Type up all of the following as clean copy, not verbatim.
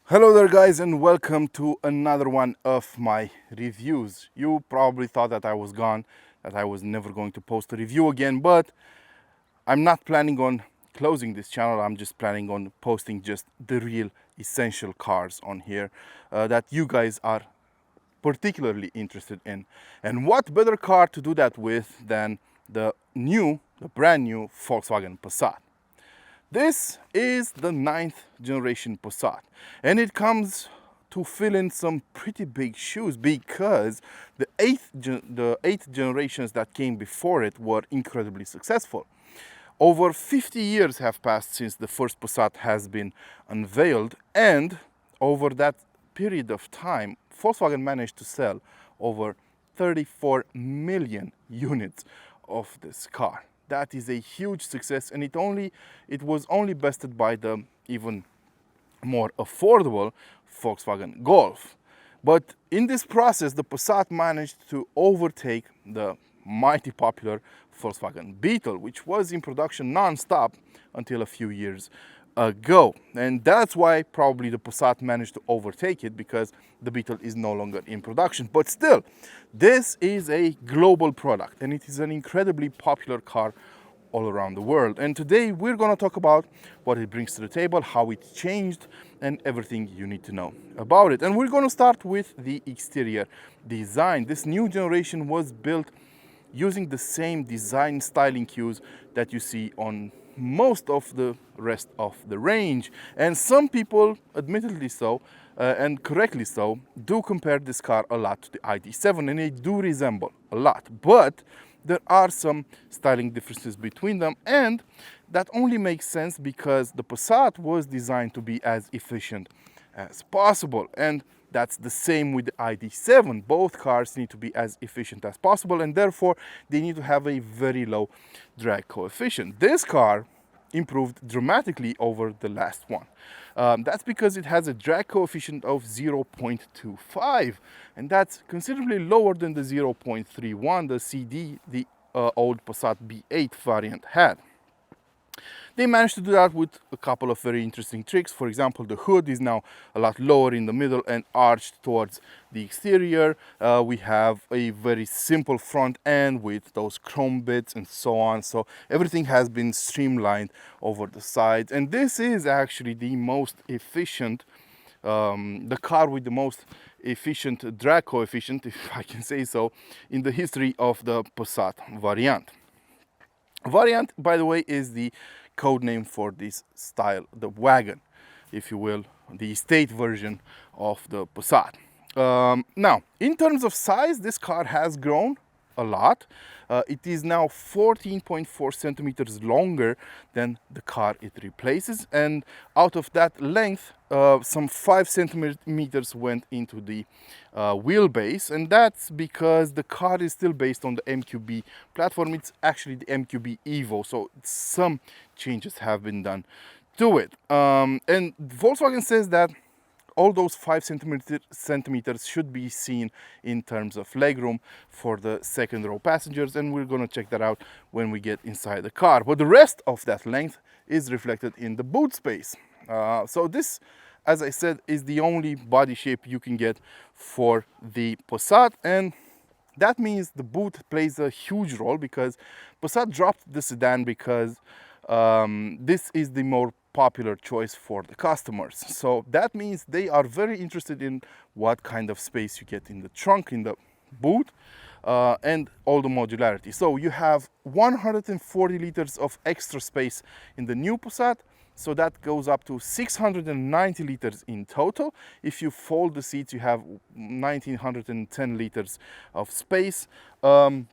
Hello there guys, and welcome to another one of my reviews. You probably thought that I was gone, that I was never going to post a review again, but I'm not planning on closing this channel. I'm just planning on posting just the real essential cars on here that you guys are particularly interested in. And what better car to do that with than the brand new Volkswagen Passat. This is the 9th generation Passat, and it comes to fill in some pretty big shoes because the eight generations that came before it were incredibly successful. Over 50 years have passed since the first Passat has been unveiled, and over that period of time, Volkswagen managed to sell over 34 million units of this car. That is a huge success, and it was only bested by the even more affordable Volkswagen Golf. But in this process, the Passat managed to overtake the mighty popular Volkswagen Beetle, which was in production non-stop until a few years ago. And that's why probably the Passat managed to overtake it, because the Beetle is no longer in production. But still, this is a global product, and it is an incredibly popular car all around the world. And today we're going to talk about what it brings to the table, how it changed, and everything you need to know about it. And we're going to start with the exterior design. This new generation was built using the same design styling cues that you see on most of the rest of the range. And some people, admittedly so, and correctly so, do compare this car a lot to the ID.7, and they do resemble a lot. But there are some styling differences between them, and that only makes sense because the Passat was designed to be as efficient as possible, and that's the same with the ID.7. Both cars need to be as efficient as possible, and therefore they need to have a very low drag coefficient. This car improved dramatically over the last one. That's because it has a drag coefficient of 0.25, and that's considerably lower than the 0.31 the CD, the old Passat B8 variant, had. They managed to do that with a couple of very interesting tricks. For example, the hood is now a lot lower in the middle and arched towards the exterior. We have a very simple front end with those chrome bits and so on. So everything has been streamlined over the sides. And this is actually the most efficient, the car with the most efficient drag coefficient, if I can say so, in the history of the Passat variant. Variant, by the way, is the code name for this style, the Wagon, if you will, the estate version of the Passat. Now, in terms of size, this car has grown a lot. It is now 14.4 centimeters longer than the car it replaces, and out of that length, some 5 centimeters went into the wheelbase, and that's because the car is still based on the MQB platform. It's actually the MQB Evo, so some changes have been done to it. And Volkswagen says that all those 5 centimeters should be seen in terms of legroom for the second row passengers, and we're going to check that out when we get inside the car. But the rest of that length is reflected in the boot space. So this, as I said, is the only body shape you can get for the Passat, and that means the boot plays a huge role, because Passat dropped the sedan because this is the more popular choice for the customers. So that means they are very interested in what kind of space you get in the trunk, in the boot, and all the modularity. So you have 140 liters of extra space in the new Passat, so that goes up to 690 liters in total. If you fold the seats, you have 1910 liters of space, and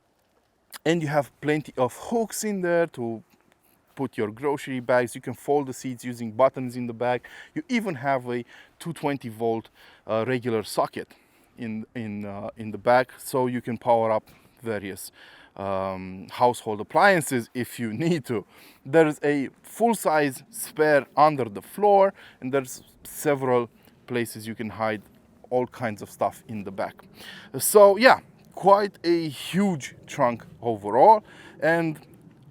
you have plenty of hooks in there to put your grocery bags. You can fold the seats using buttons in the back. You even have a 220 volt regular socket in the back, so you can power up various household appliances if you need to. There's a full-size spare under the floor, and there's several places you can hide all kinds of stuff in the back. So yeah, quite a huge trunk overall, and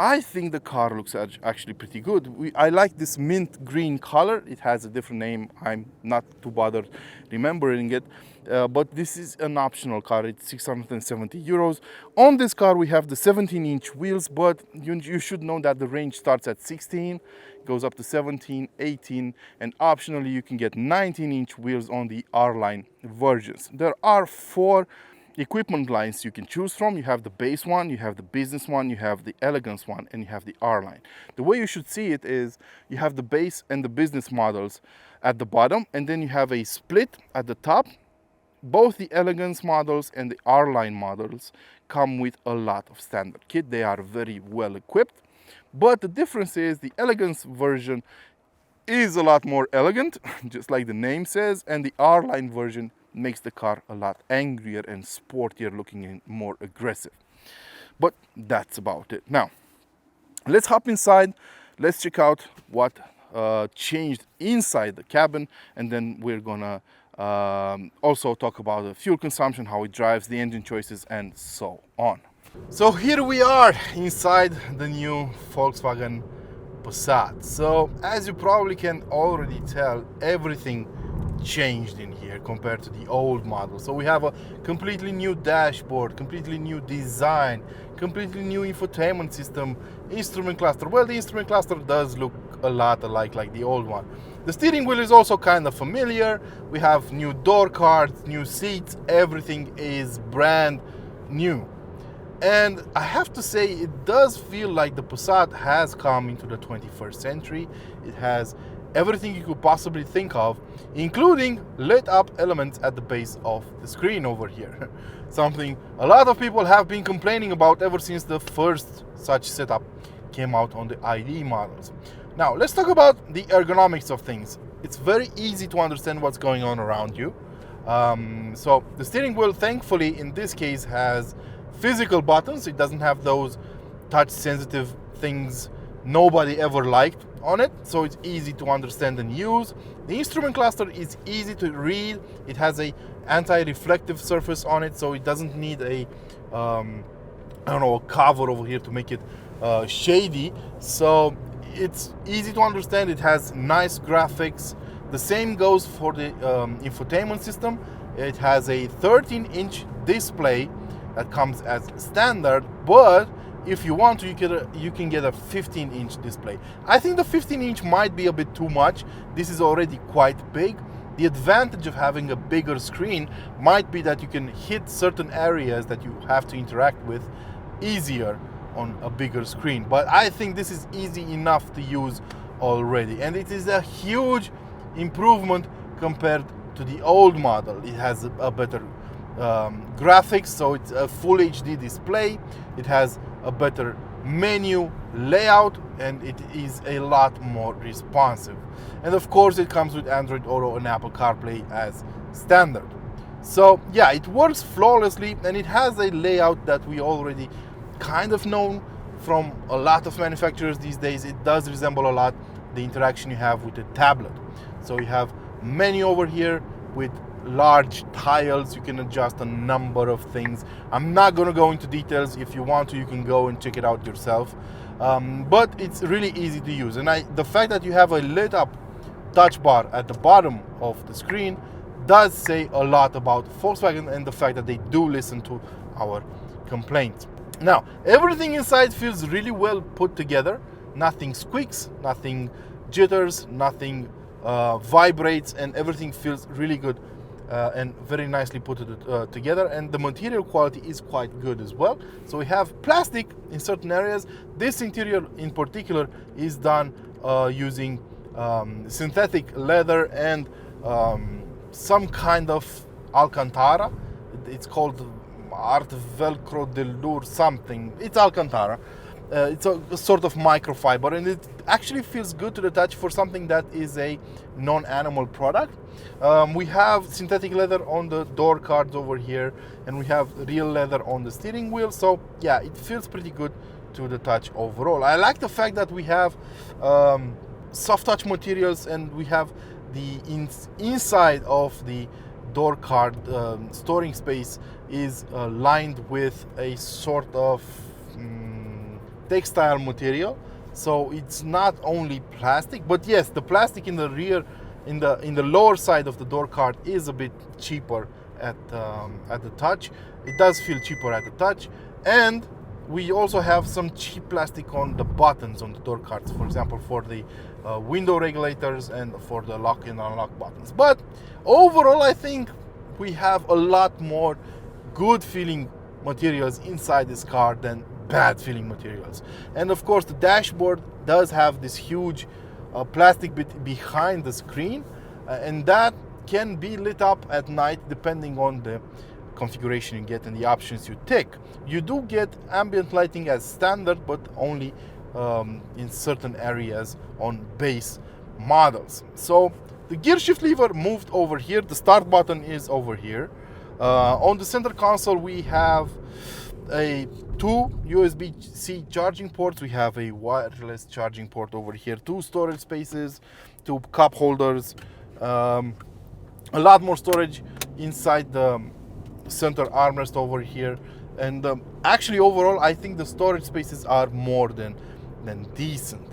I think the car looks actually pretty good. I like this mint green color. It has a different name. I'm not too bothered remembering it. But this is an optional car. It's 670 euros. On this car, we have the 17-inch wheels, but you should know that the range starts at 16, goes up to 17, 18, and optionally you can get 19-inch wheels on the R-Line versions. There are 4 equipment lines you can choose from. You have the base one, you have the business one, you have the elegance one, and you have the R line. The way you should see it is you have the base and the business models at the bottom, and then you have a split at the top. Both the elegance models and the R line models come with a lot of standard kit. They are very well equipped, but the difference is the elegance version is a lot more elegant, just like the name says, and the R line version makes the car a lot angrier and sportier looking and more aggressive. But that's about it. Now, let's hop inside. Let's check out what changed inside the cabin, and then we're gonna also talk about the fuel consumption, how it drives, the engine choices, and so on. So here we are inside the new Volkswagen Passat. So as you probably can already tell, everything changed in here compared to the old model. So we have a completely new dashboard, completely new design, completely new infotainment system, instrument cluster. Well, the instrument cluster does look a lot alike like the old one. The steering wheel is also kind of familiar. We have new door cards, new seats, everything is brand new. And I have to say, it does feel like the Passat has come into the 21st century. It has everything you could possibly think of, including lit up elements at the base of the screen over here. Something a lot of people have been complaining about ever since the first such setup came out on the ID models. Now, let's talk about the ergonomics of things. It's very easy to understand what's going on around you. So the steering wheel, thankfully, in this case, has physical buttons. It doesn't have those touch sensitive things nobody ever liked on it, so it's easy to understand and use. The instrument cluster is easy to read. It has a anti-reflective surface on it, so it doesn't need a a cover over here to make it shady. So it's easy to understand. It has nice graphics. The same goes for the infotainment system. It has a 13-inch display that comes as standard, but if you want to, you can get a 15-inch display. I think the 15-inch might be a bit too much. This is already quite big. The advantage of having a bigger screen might be that you can hit certain areas that you have to interact with easier on a bigger screen. But I think this is easy enough to use already, and it is a huge improvement compared to the old model. It has a better graphics, so it's a full HD display. It has a better menu layout, and it is a lot more responsive. And of course, it comes with Android Auto and Apple CarPlay as standard. So yeah, it works flawlessly, and it has a layout that we already kind of know from a lot of manufacturers these days. It does resemble a lot the interaction you have with a tablet. So you have menu over here with large tiles. You can adjust a number of things. I'm not going to go into details. If you want to, you can go and check it out yourself. But it's really easy to use, and the fact that you have a lit up touch bar at the bottom of the screen does say a lot about Volkswagen and the fact that they do listen to our complaints. Now, everything inside feels really well put together. Nothing squeaks, nothing jitters, nothing vibrates, and everything feels really good and very nicely put together. And the material quality is quite good as well. So we have plastic in certain areas. This interior in particular is done using synthetic leather and some kind of Alcantara. It's called Art Velcro Delure something. It's Alcantara. It's a sort of microfiber, and it actually feels good to the touch for something that is a non-animal product. We have synthetic leather on the door cards over here, and we have real leather on the steering wheel. So yeah, it feels pretty good to the touch overall. I like the fact that we have soft touch materials, and we have the inside of the door card storing space is lined with a sort of textile material, so it's not only plastic, but yes, the plastic in the rear, in the lower side of the door card is a bit cheaper at the touch. It does feel cheaper at the touch, and we also have some cheap plastic on the buttons on the door cards, for example, for the window regulators and for the lock and unlock buttons. But overall, I think we have a lot more good feeling materials inside this car than bad feeling materials. And of course, the dashboard does have this huge plastic bit behind the screen, and that can be lit up at night depending on the configuration you get and the options you take. You do get ambient lighting as standard, but only in certain areas on base models. So the gear shift lever moved over here, the start button is over here. On the center console we have two USB-C charging ports. We have a wireless charging port over here, two storage spaces, two cup holders, a lot more storage inside the center armrest over here. And actually overall I think the storage spaces are more than decent.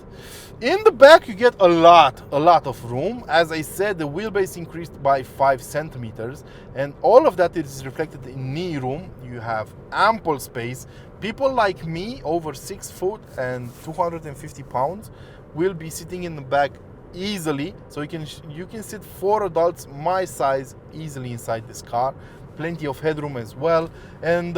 In the back you get a lot of room. As I said, the wheelbase increased by 5 centimeters, and all of that is reflected in knee room. You have ample space. People like me, over 6 foot and 250 pounds, will be sitting in the back easily. So you can sit 4 adults my size easily inside this car. Plenty of headroom as well. And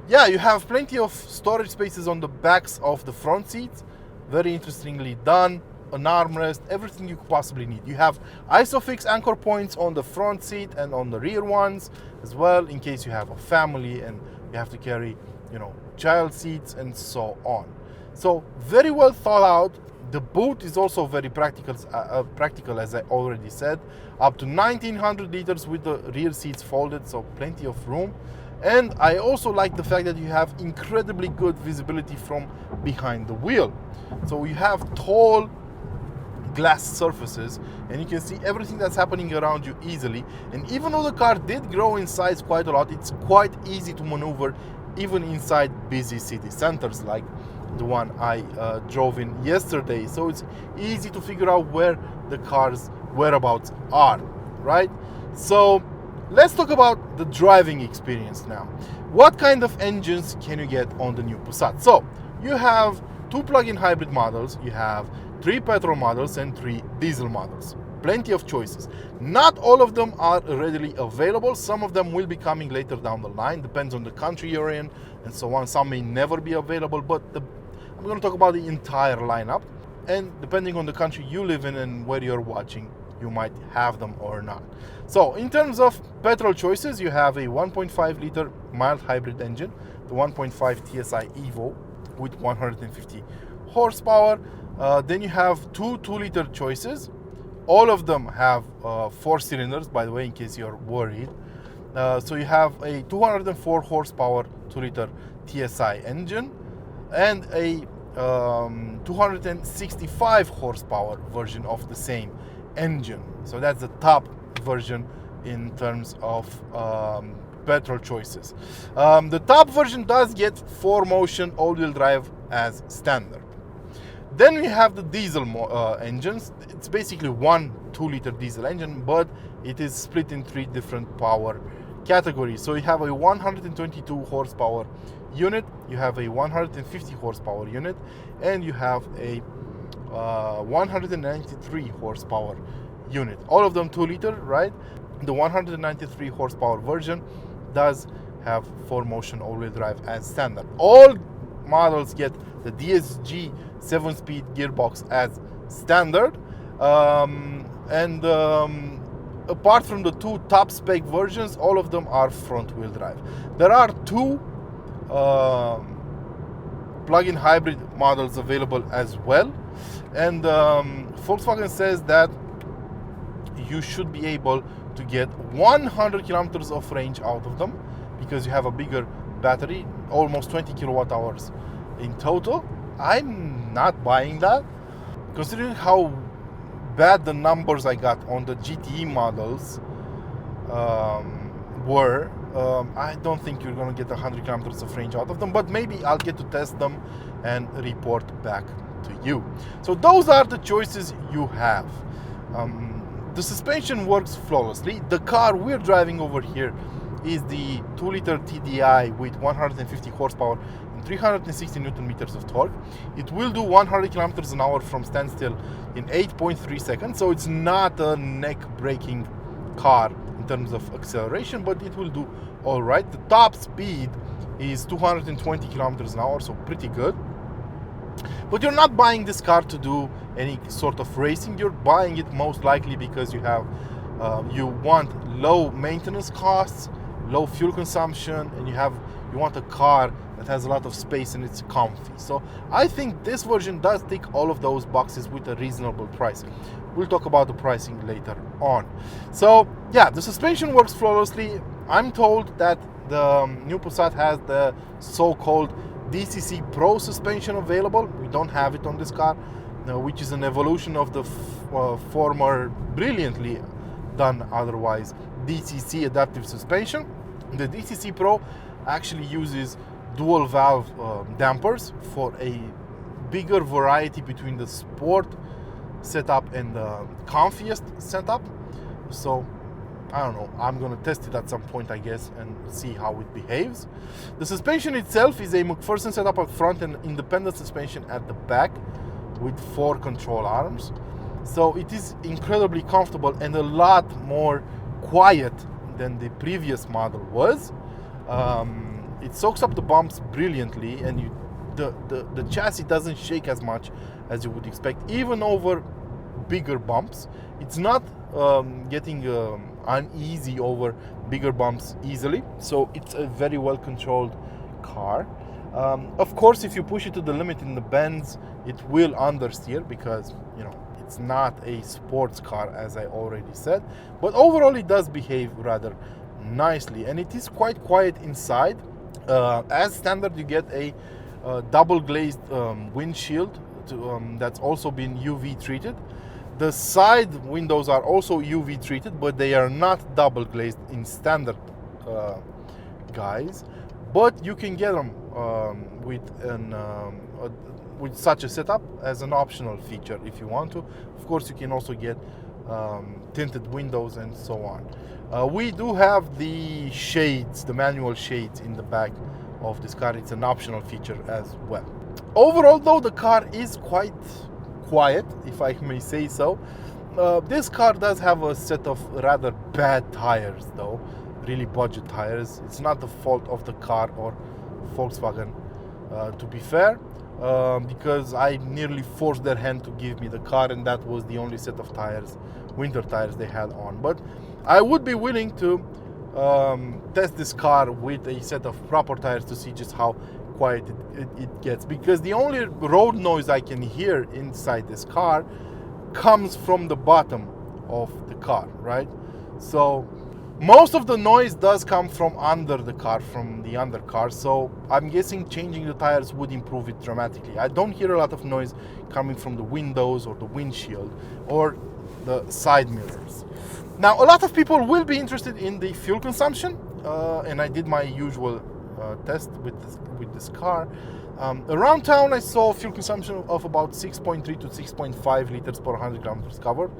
yeah, you have plenty of storage spaces on the backs of the front seats. Very interestingly done. An armrest, everything you could possibly need. You have ISOFIX anchor points on the front seat and on the rear ones as well, in case you have a family and you have to carry, you know, child seats and so on. So very well thought out. The boot is also very practical, as I already said, up to 1900 liters with the rear seats folded, so plenty of room. And I also like the fact that you have incredibly good visibility from behind the wheel. So you have tall glass surfaces and you can see everything that's happening around you easily. And even though the car did grow in size quite a lot, it's quite easy to maneuver even inside busy city centers like the one I drove in yesterday. So it's easy to figure out where the car's whereabouts are, right? So let's talk about the driving experience now. What kind of engines can you get on the new Passat? So you have 2 plug-in hybrid models, you have 3 petrol models and 3 diesel models. Plenty of choices. Not all of them are readily available. Some of them will be coming later down the line, depends on the country you're in and so on. Some may never be available, but I'm going to talk about the entire lineup, and depending on the country you live in and where you're watching, you might have them or not. So in terms of petrol choices, you have a 1.5 liter mild hybrid engine, the 1.5 TSI Evo with 150 horsepower. Then you have 2 2-liter choices. All of them have 4 cylinders, by the way, in case you're worried. So you have a 204 horsepower 2-liter TSI engine and a 265 horsepower version of the same engine. So that's the top version in terms of petrol choices. The top version does get 4-motion all-wheel drive as standard. Then we have the diesel engines. It's basically one 2-liter diesel engine, but it is split in 3 different power categories. So you have a 122 horsepower unit, you have a 150 horsepower unit, and you have a 193 horsepower unit. All of them 2-liter, right? The 193 horsepower version does have 4-motion all-wheel drive as standard. All models get the DSG 7-speed gearbox as standard, and apart from the 2 top spec versions, all of them are front-wheel drive. There are 2 plug-in hybrid models available as well, and Volkswagen says that you should be able to get 100 kilometers of range out of them because you have a bigger battery, almost 20 kilowatt hours in total. I'm not buying that, considering how bad the numbers I got on the GTE models were. I don't think you're gonna get 100 kilometers of range out of them, but maybe I'll get to test them and report back to you. So those are the choices you have. The suspension works flawlessly. The car we're driving over here is the 2-liter TDI with 150 horsepower and 360 Newton meters of torque. It will do 100 kilometers an hour from standstill in 8.3 seconds, so it's not a neck-breaking car in terms of acceleration, but it will do all right. The top speed is 220 kilometers an hour, so pretty good. But you're not buying this car to do any sort of racing. You're buying it most likely because you have you want low maintenance costs, low fuel consumption, and you want a car that has a lot of space and it's comfy. So I think this version does tick all of those boxes with a reasonable price. We'll talk about the pricing later on. So yeah, the suspension works flawlessly. I'm told that the new Passat has the so-called DCC Pro suspension available. We don't have it on this car, which is an evolution of the former, brilliantly done otherwise, DCC adaptive suspension. The DCC Pro actually uses dual valve dampers for a bigger variety between the sport setup and the comfiest setup. So I don't know, I'm gonna test it at some point, I guess, and see how it behaves. The suspension itself is a McPherson setup at front and independent suspension at the back with 4 control arms. So it is incredibly comfortable and a lot more quiet than the previous model was. It soaks up the bumps brilliantly, and the chassis doesn't shake as much as you would expect, even over bigger bumps. It's not getting uneasy over bigger bumps easily, so it's a very well controlled car. Of course, if you push it to the limit in the bends, it will understeer because, you know, it's not a sports car, as I already said. But overall, it does behave rather nicely, and it is quite quiet inside. As standard, you get a double glazed windshield that's also been UV treated. The side windows are also UV treated, but they are not double glazed in standard guise. But you can get them with such a setup as an optional feature if you want to. Of course, you can also get tinted windows and so on. We do have the shades, the manual shades in the back of this car. It's an optional feature as well. Overall, though, the car is quite quiet, if I may say so. This car does have a set of rather bad tires, though, really budget tires. It's not the fault of the car or Volkswagen, to be fair, because I nearly forced their hand to give me the car, and that was the only set of tires, winter tires, they had on. But I would be willing to test this car with a set of proper tires to see just how quiet it gets, because the only road noise I can hear inside this car comes from the bottom of the car, right? So most of the noise does come from under the car, from the undercar, so I'm guessing changing the tires would improve it dramatically. I don't hear a lot of noise coming from the windows or the windshield or the side mirrors. Now, a lot of people will be interested in the fuel consumption, and I did my usual test with this car. Around town, I saw fuel consumption of about 6.3 to 6.5 liters per 100 kilometers covered,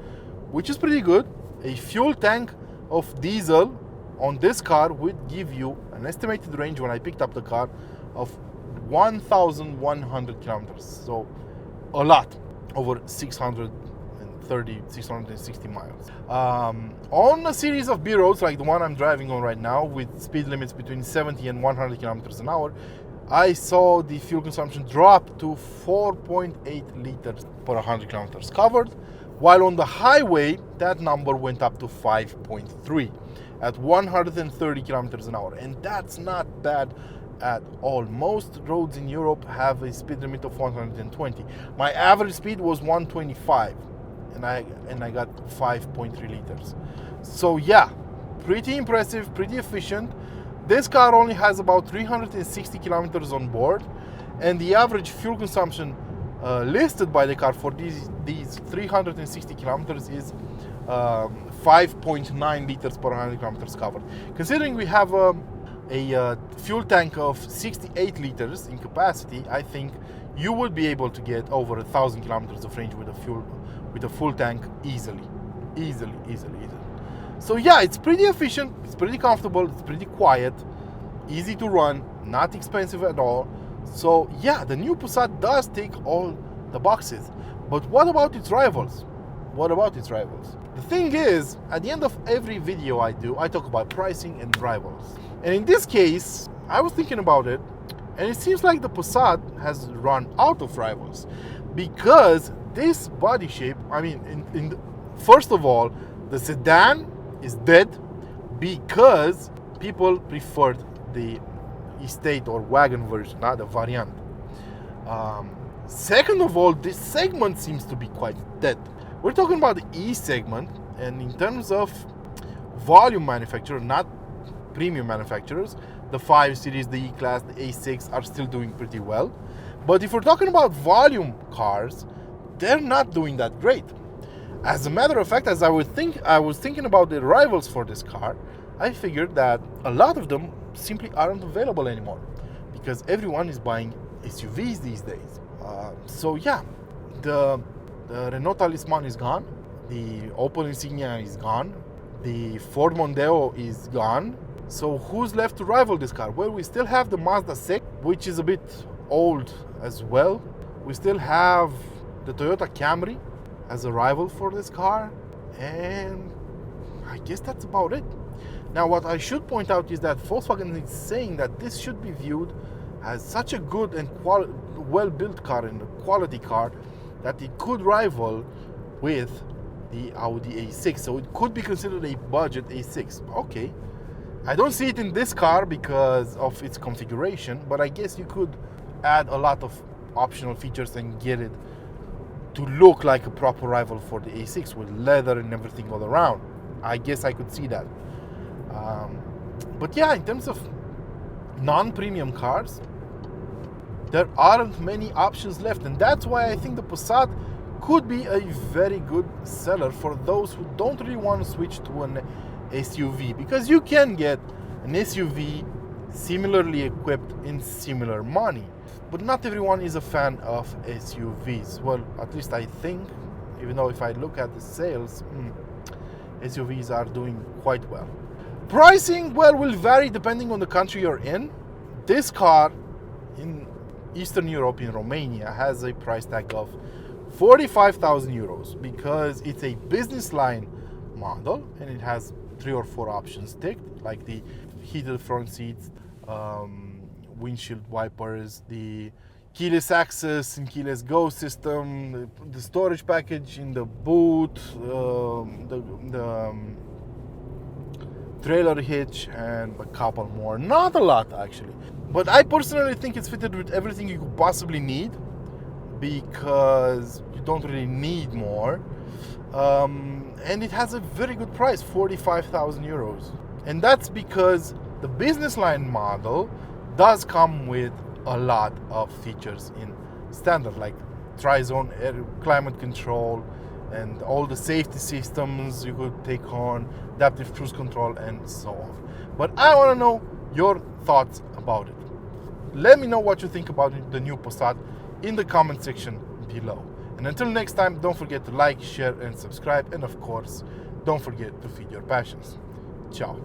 which is pretty good. A fuel tank of diesel on this car would give you an estimated range, when I picked up the car, of 1,100 kilometers. So a lot, over 660 miles. On a series of B roads like the one I'm driving on right now, with speed limits between 70 and 100 kilometers an hour, I saw the fuel consumption drop to 4.8 liters per 100 kilometers covered, while on the highway that number went up to 5.3 at 130 kilometers an hour, and that's not bad at all. Most roads in Europe have a speed limit of 120. My average speed was 125, and I got 5.3 liters. So yeah, pretty impressive, pretty efficient. This car only has about 360 kilometers on board, and the average fuel consumption listed by the car for these 360 kilometers is 5.9 liters per 100 kilometers covered. Considering we have a fuel tank of 68 liters in capacity, I think you will be able to get over 1,000 kilometers of range with a full tank easily. So yeah, it's pretty efficient, it's pretty comfortable, it's pretty quiet, easy to run, not expensive at all. So yeah, the new Passat does tick all the boxes. But what about its rivals? The thing is, at the end of every video I do, I talk about pricing and rivals. And in this case, I was thinking about it, and it seems like the Passat has run out of rivals, because this body shape, I mean, first of all, the sedan is dead because people preferred the estate or wagon version, not the variant. Second of all, this segment seems to be quite dead. We're talking about the E segment, and in terms of volume manufacturer, not premium manufacturers, the 5 Series, the E-Class, the A6 are still doing pretty well. But if we're talking about volume cars, they're not doing that great. As a matter of fact, as I was thinking about the rivals for this car, I figured that a lot of them simply aren't available anymore, because everyone is buying SUVs these days. So yeah, the Renault Talisman is gone, the Opel Insignia is gone, the Ford Mondeo is gone. So who's left to rival this car? Well, we still have the Mazda 6, which is a bit old as well. We still have the Toyota Camry as a rival for this car, and I guess that's about it. Now, what I should point out is that Volkswagen is saying that this should be viewed as such a good and well-built car and a quality car that it could rival with the Audi A6. So it could be considered a budget A6. Okay. I don't see it in this car because of its configuration, but I guess you could add a lot of optional features and get it to look like a proper rival for the A6 with leather and everything all around. I guess I could see that. But yeah, in terms of non-premium cars, there aren't many options left, and that's why I think the Passat could be a very good seller for those who don't really want to switch to an SUV, because you can get an SUV similarly equipped in similar money. But not everyone is a fan of SUVs. Well, at least I think, even though if I look at the sales, SUVs are doing quite well. Pricing, well, will vary depending on the country you're in. This car in Eastern Europe, in Romania, has a price tag of 45,000 euros because it's a business line model and it has 3 or 4 options ticked, like the heated front seats, windshield wipers, the keyless access and keyless go system, the storage package in the boot, the trailer hitch, and a couple more. Not a lot, actually. But I personally think it's fitted with everything you could possibly need, because you don't really need more. And it has a very good price, 45,000 euros. And that's because the business line model does come with a lot of features in standard, like tri-zone air climate control and all the safety systems you could take on, adaptive cruise control, and so on. But I want to know your thoughts about it. Let me know what you think about the new Passat in the comment section below. And until next time, don't forget to like, share, and subscribe. And of course, don't forget to feed your passions. Ciao.